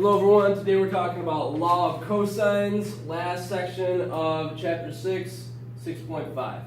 Hello everyone, today we're talking about law of cosines, last section of chapter 6, 6.5.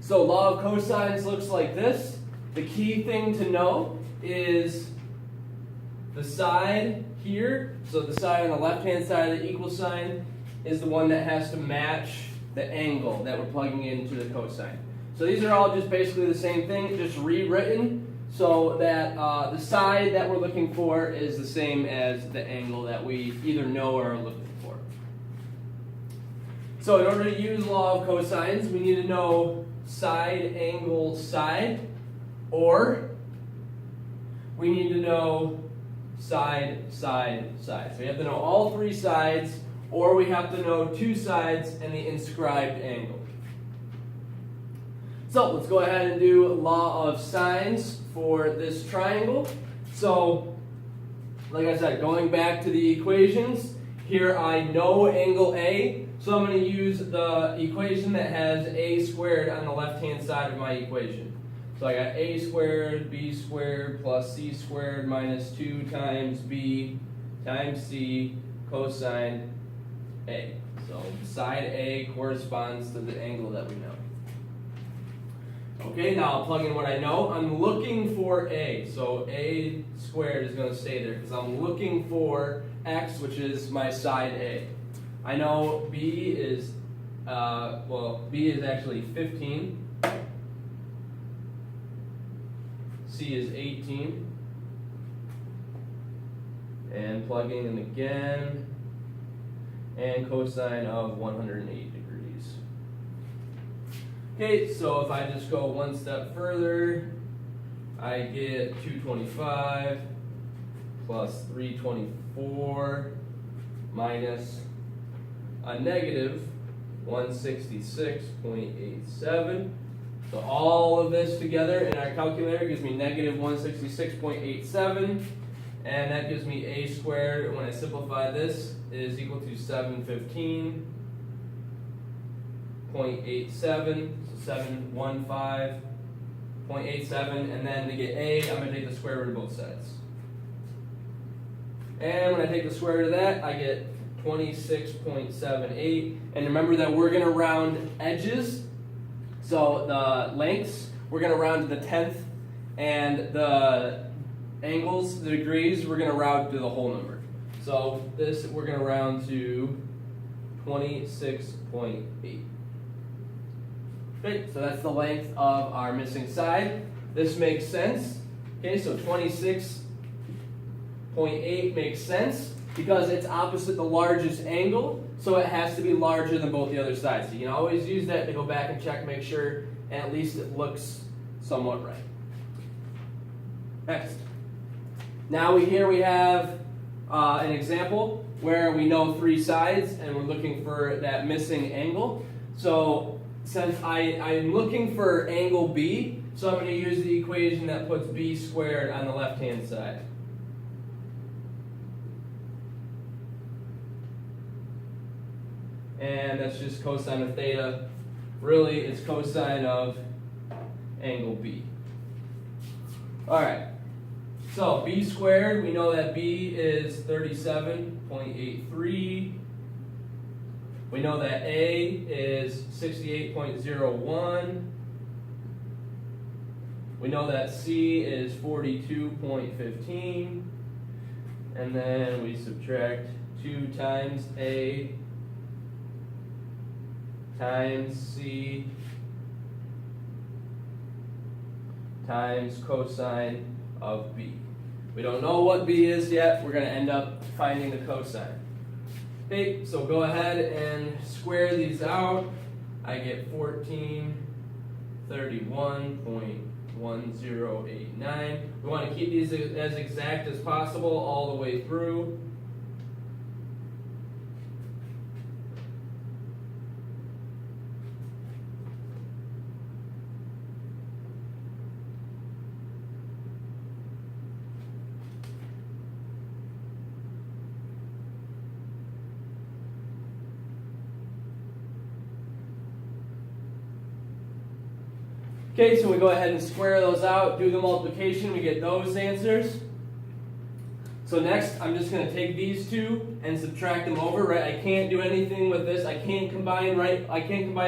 So law of cosines looks like this. The key thing to know is the side here, so the side on the left hand side of the equal sign is the one that has to match the angle that we're plugging into the cosine. So these are all just basically the same thing, just rewritten so that the side that we're looking for is the same as the angle that we either know or are looking for. So in order to use law of cosines, we need to know side, angle, side, or we need to know side, side, side. So we have to know all three sides, or we have to know two sides and the inscribed angle. So let's go ahead and do law of sines for this triangle. So, like I said, going back to the equations, here I know angle A, so I'm going to use the equation that has a squared on the left-hand side of my equation. So I got a squared, b squared, plus c squared minus 2 times b times c cosine A. So side A corresponds to the angle that we know. Okay, now I'll plug in what I know. I'm looking for A, so A squared is going to stay there because I'm looking for X, which is my side A. I know B is, B is actually 15. C is 18. And plugging in again, and cosine of 180 degrees. Okay, so if I just go one step further, I get 225 plus 324 minus a negative 166.87. So all of this together in our calculator gives me negative 166.87, and that gives me a squared, when I simplify this, is equal to 715.87, so 715.87, and then to get a, I'm going to take the square root of both sides. And when I take the square root of that, I get 26.78, and remember that we're going to round edges, so the lengths, we're going to round to the 10th, and the angles, the degrees, we're going to round to the whole number. So this, we're going to round to 26.8. Okay, so that's the length of our missing side. This makes sense. Okay, so 26.8 makes sense because it's opposite the largest angle, so it has to be larger than both the other sides. So you can always use that to go back and check, make sure, and at least it looks somewhat right. Next. Now here we have an example where we know three sides and we're looking for that missing angle. So since I'm looking for angle B, so I'm going to use the equation that puts b squared on the left-hand side. And that's just cosine of theta. Really, it's cosine of angle B. All right. So b squared, we know that b is 37.83. We know that a is 68.01. We know that c is 42.15. And then we subtract 2 times a times c times cosine of b. We don't know what b is yet. We're going to end up finding the cosine. Okay, so go ahead and square these out. I get 1431.1089. We want to keep these as exact as possible all the way through. Okay, so we go ahead and square those out, do the multiplication, we get those answers. So So next, I'm just going to take these two and subtract them over, right? I can't do anything with this. I can't combine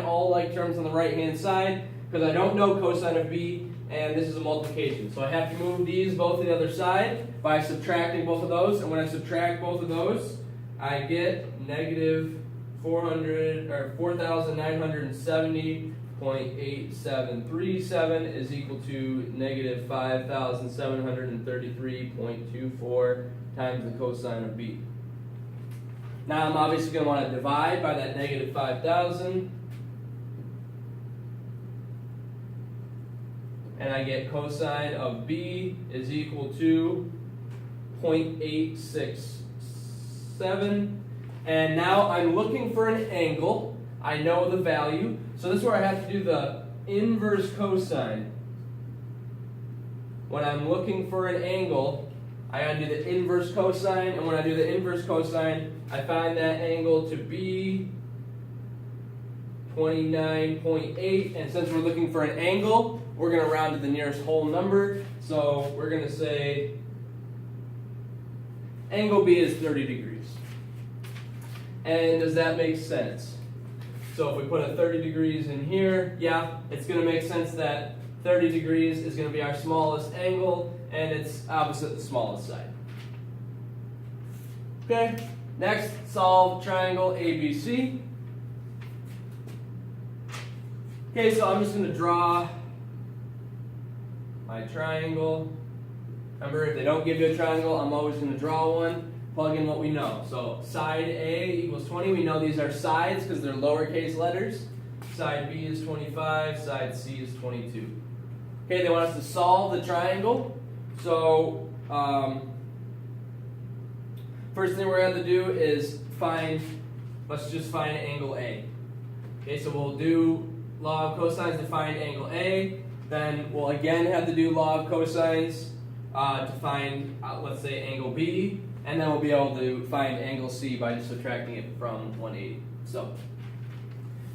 all like terms on the right-hand side because I don't know cosine of b, and this is a multiplication. So I have to move these both to the other side by subtracting both of those, and when I subtract both of those, I get negative 4,970.8737 is equal to negative 5,733.24 times the cosine of b. Now I'm obviously going to want to divide by that negative 5,000, and I get cosine of b is equal to 0.867. And now I'm looking for an angle. I know the value. So this is where I have to do the inverse cosine. When I'm looking for an angle, I gotta do the inverse cosine. And when I do the inverse cosine, I find that angle to be 29.8. And since we're looking for an angle, we're gonna round to the nearest whole number. So we're gonna say angle B is 30 degrees. And does that make sense? So if we put a 30 degrees in here, yeah, it's going to make sense that 30 degrees is going to be our smallest angle, and it's opposite the smallest side. Okay, next, solve triangle ABC. Okay, so I'm just going to draw my triangle. Remember, if they don't give you a triangle, I'm always going to draw one. Plug in what we know. So side A equals 20. We know these are sides because they're lowercase letters. Side B is 25. Side C is 22. Okay, they want us to solve the triangle. So first thing we're going to have to do is let's just find angle A. Okay, so we'll do law of cosines to find angle A. Then we'll again have to do law of cosines to find, let's say, angle B. And then we'll be able to find angle C by just subtracting it from 180. So,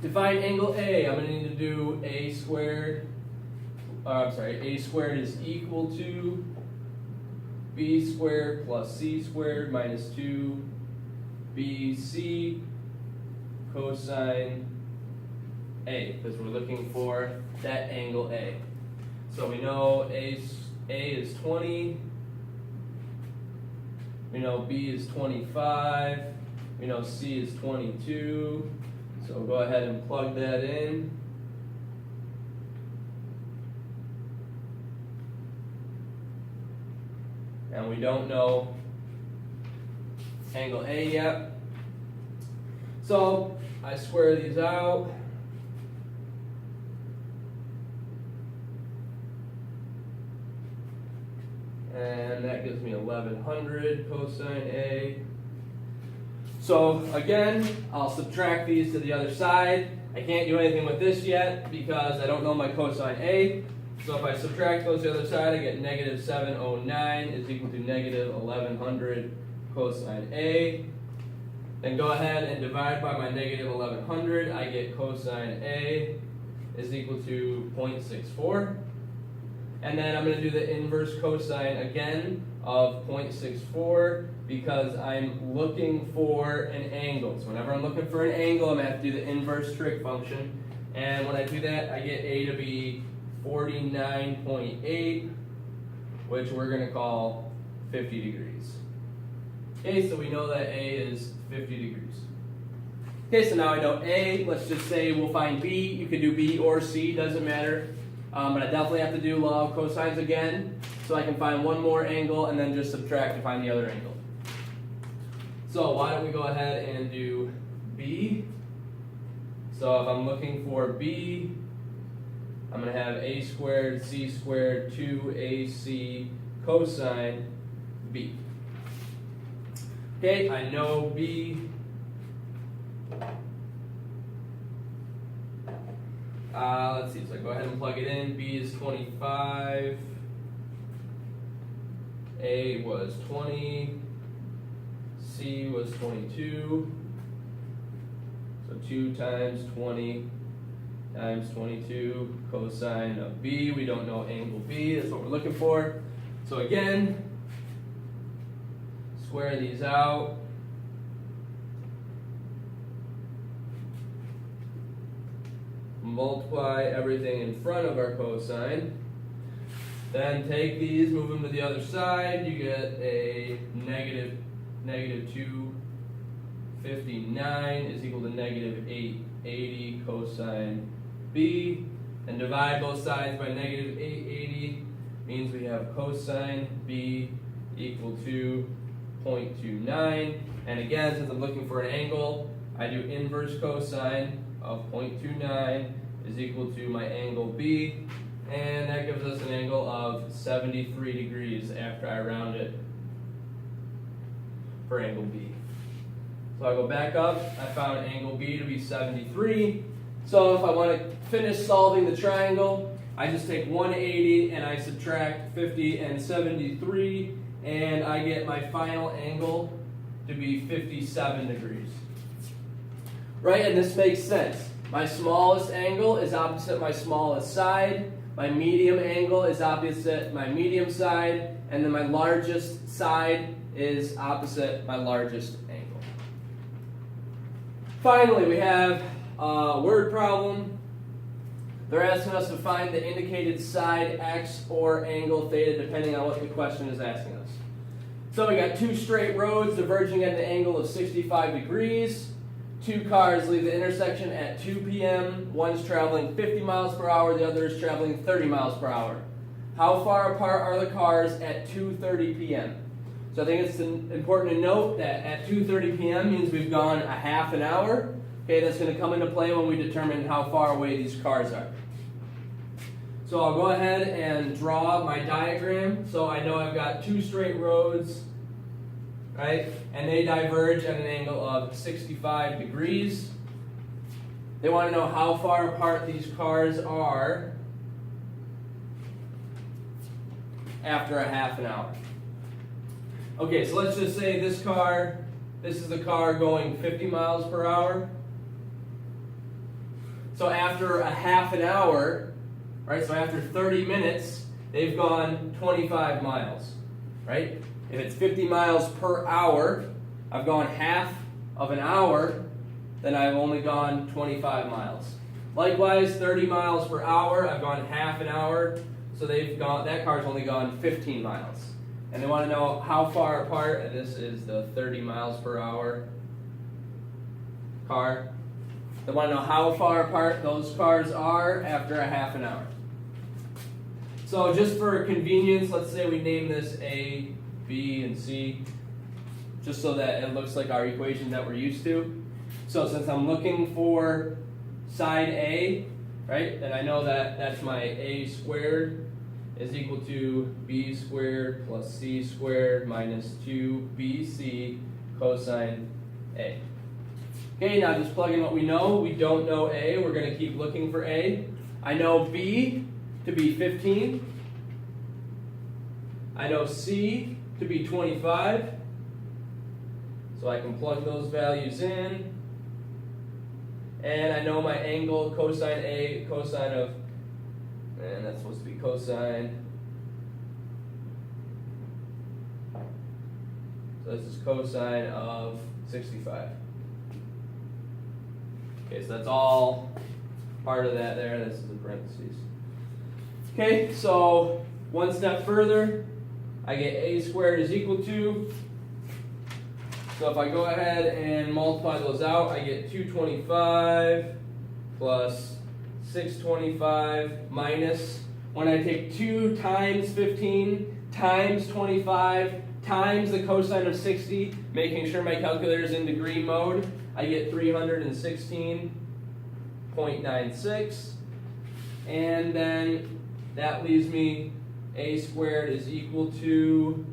to find angle A, I'm going to need to do A squared is equal to B squared plus C squared minus 2BC cosine A, because we're looking for that angle A. So we know A is 20. We know B is 25, we know C is 22, so we'll go ahead and plug that in. And we don't know angle A yet. So I square these out. And that gives me 1100 cosine A. So again, I'll subtract these to the other side. I can't do anything with this yet because I don't know my cosine A. So if I subtract those to the other side, I get negative 709 is equal to negative 1100 cosine A. Then go ahead and divide by my negative 1100. I get cosine A is equal to 0.64. And then I'm going to do the inverse cosine again of 0.64 because I'm looking for an angle. So whenever I'm looking for an angle, I'm going to have to do the inverse trig function. And when I do that, I get A to be 49.8, which we're going to call 50 degrees. Okay, so we know that A is 50 degrees. Okay, so now I know A. Let's just say we'll find B. You could do B or C, doesn't matter. But I definitely have to do law of cosines again, so I can find one more angle and then just subtract to find the other angle. So why don't we go ahead and do B. So if I'm looking for B, I'm going to have A squared, C squared, 2AC cosine B. Okay, I know B. Let's see, so I go ahead and plug it in. B is 25. A was 20. C was 22. So 2 times 20 times 22 cosine of B. We don't know angle B. That's what we're looking for. So again, square these out. Multiply everything in front of our cosine. Then take these, move them to the other side. You get a negative 259 is equal to negative 880 cosine B. And divide both sides by negative 880 means we have cosine B equal to 0.29. And again, since I'm looking for an angle, I do inverse cosine of 0.29 is equal to my angle B. And that gives us an angle of 73 degrees after I round it for angle B. So I go back up, I found angle B to be 73. So if I want to finish solving the triangle, I just take 180 and I subtract 50 and 73, and I get my final angle to be 57 degrees. Right, and this makes sense. My smallest angle is opposite my smallest side. My medium angle is opposite my medium side, and then my largest side is opposite my largest angle. Finally, we have a word problem. They're asking us to find the indicated side x or angle theta, depending on what the question is asking us. So we got two straight roads diverging at an angle of 65 degrees. Two cars leave the intersection at 2 p.m. One's traveling 50 miles per hour, the other is traveling 30 miles per hour. How far apart are the cars at 2:30 p.m.? So I think it's important to note that at 2:30 p.m. means we've gone a half an hour. Okay, that's going to come into play when we determine how far away these cars are. So I'll go ahead and draw my diagram. So I know I've got two straight roads, right? And they diverge at an angle of 65 degrees. They want to know how far apart these cars are after a half an hour. Okay, so let's just say this is the car going 50 miles per hour. So after a half an hour, right, so after 30 minutes, they've gone 25 miles, right? If it's 50 miles per hour, I've gone half of an hour, then I've only gone 25 miles. Likewise, 30 miles per hour, I've gone half an hour, so that car's only gone 15 miles. And they want to know how far apart, and this is the 30 miles per hour car. They want to know how far apart those cars are after a half an hour. So just for convenience, let's say we name this A, B, and C, just so that it looks like our equation that we're used to. So since I'm looking for side A, right, then I know that that's my A squared is equal to B squared plus C squared minus 2BC cosine A. Okay, now just plug in what we know. We don't know A. We're going to keep looking for A. I know B to be 15. I know C to be 25. So I can plug those values in. And I know my angle, cosine A, cosine of, and that's supposed to be cosine. So this is cosine of 65. Okay, so that's all part of that there. This is the parentheses. Okay, so one step further, I get A squared is equal to, so if I go ahead and multiply those out, I get 225 plus 625 minus, when I take 2 times 15 times 25 times the cosine of 60, making sure my calculator is in degree mode, I get 316.96, and then that leaves me A squared is equal to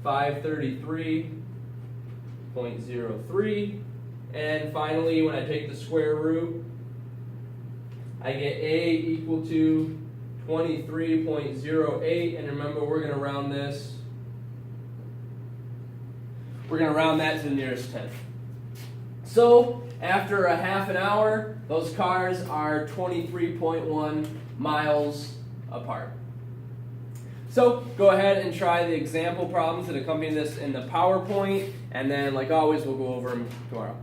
533.03, and finally when I take the square root, I get A equal to 23.08, and remember we're going to round this. We're going to round that to the nearest tenth. So after a half an hour, those cars are 23.1 miles apart. So go ahead and try the example problems that accompany this in the PowerPoint, and then like always we'll go over them tomorrow.